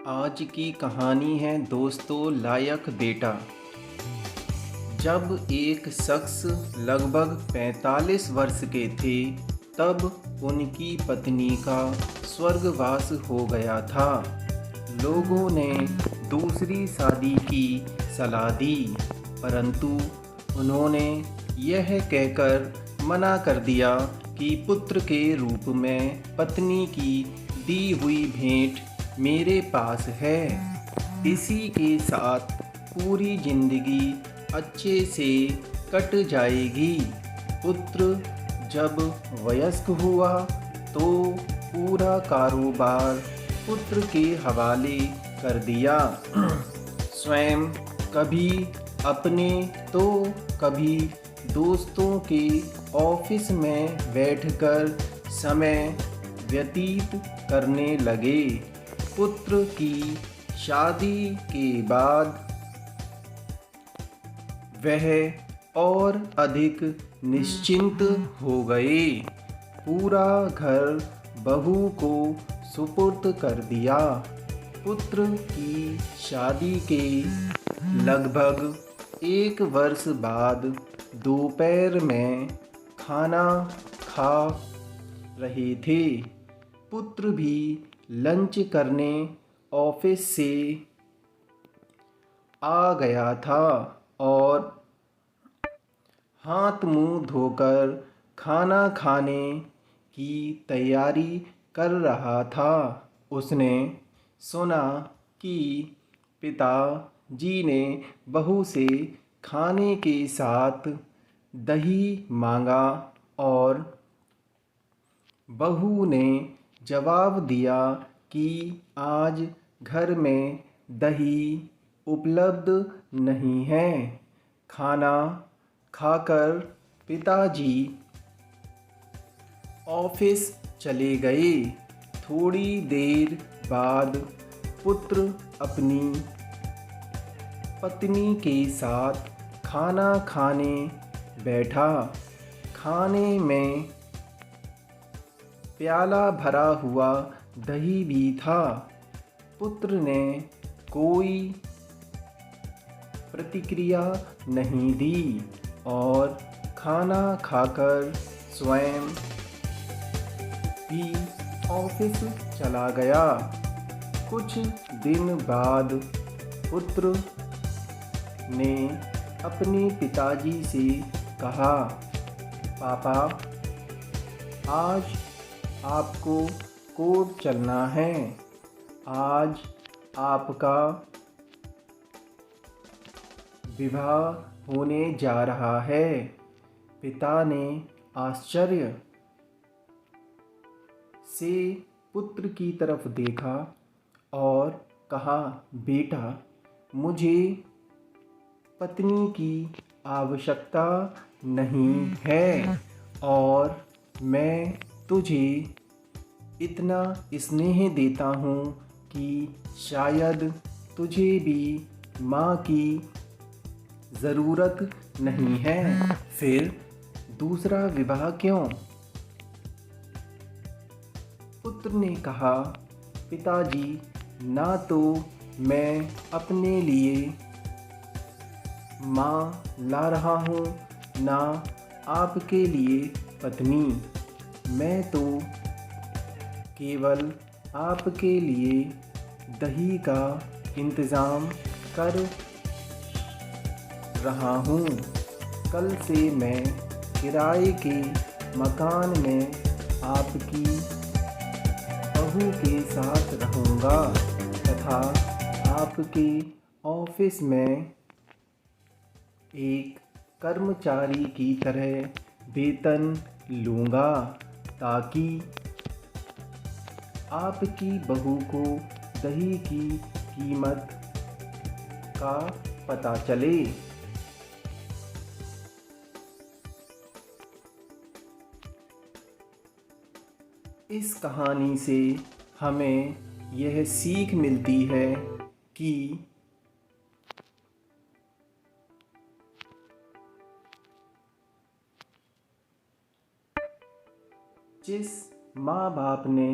आज की कहानी है दोस्तों लायक बेटा। जब एक शख्स लगभग 45 वर्ष के थे तब उनकी पत्नी का स्वर्गवास हो गया था। लोगों ने दूसरी शादी की सलाह दी, परंतु उन्होंने यह कहकर मना कर दिया कि पुत्र के रूप में पत्नी की दी हुई भेंट मेरे पास है। इसी के साथ पूरी जिंदगी अच्छे से कट जाएगी। पुत्र जब वयस्क हुआ तो पूरा कारोबार पुत्र के हवाले कर दिया। स्वयं कभी अपने तो कभी दोस्तों के ऑफिस में बैठकर समय व्यतीत करने लगे। पुत्र की शादी के बाद वह और अधिक निश्चिंत हो गए। पूरा घर बहू को सुपुर्द कर दिया। पुत्र की शादी के लगभग 1 वर्ष बाद दोपहर में खाना खा रहे थे। पुत्र भी लंच करने ऑफिस से आ गया था और हाथ मुंह धोकर खाना खाने की तैयारी कर रहा था। उसने सुना कि पिताजी ने बहू से खाने के साथ दही मांगा और बहू ने जवाब दिया कि आज घर में दही उपलब्ध नहीं है। खाना खाकर पिताजी ऑफिस चले गए। थोड़ी देर बाद पुत्र अपनी पत्नी के साथ खाना खाने बैठा। खाने में प्याला भरा हुआ दही भी था। पुत्र ने कोई प्रतिक्रिया नहीं दी और खाना खाकर स्वयं भी ऑफिस चला गया। कुछ दिन बाद पुत्र ने अपने पिताजी से कहा, पापा, आज आपको कोर्ट चलना है। आज आपका विवाह होने जा रहा है। पिता ने आश्चर्य से पुत्र की तरफ देखा और कहा, बेटा, मुझे पत्नी की आवश्यकता नहीं है और मैं तुझे इतना स्नेह देता हूँ कि शायद तुझे भी माँ की ज़रूरत नहीं है। फिर दूसरा विवाह क्यों? पुत्र ने कहा, पिताजी, ना तो मैं अपने लिए माँ ला रहा हूँ, ना आपके लिए पत्नी। मैं तो केवल आपके लिए दही का इंतज़ाम कर रहा हूँ। कल से मैं किराए के मकान में आपकी बहू के साथ रहूँगा तथा आपके ऑफिस में एक कर्मचारी की तरह वेतन लूँगा ताकि आपकी बहू को दही की कीमत का पता चले। इस कहानी से हमें यह सीख मिलती है कि जिस माँ बाप ने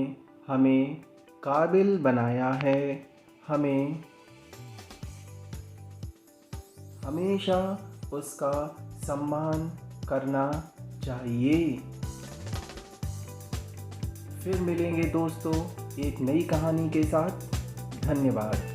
हमें काबिल बनाया है, हमें हमेशा उसका सम्मान करना चाहिए। फिर मिलेंगे दोस्तों एक नई कहानी के साथ। धन्यवाद।